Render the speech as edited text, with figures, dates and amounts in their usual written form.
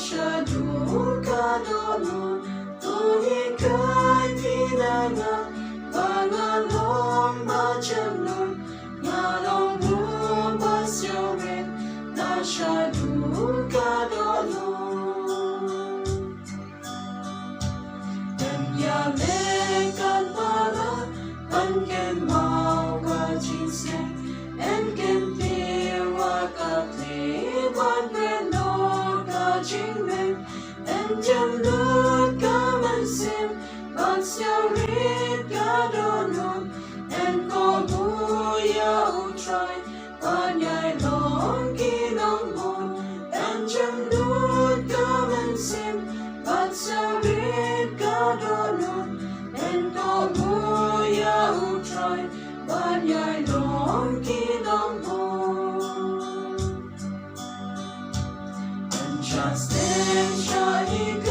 shadow kadono tuhi kai tinanga bangalong macamnon ngalong basyowen na shadow kadono kan pala ken mau ka jinsen en ken tiwa ka tle ban no ka jingmen en jam lut ka mansim ban rit ka donon en ko buya utrai ban yai long kinong mon en jam lut ka mansim ban rit ka donon en ko buya utrai ban yai long kinong mon en just en shahi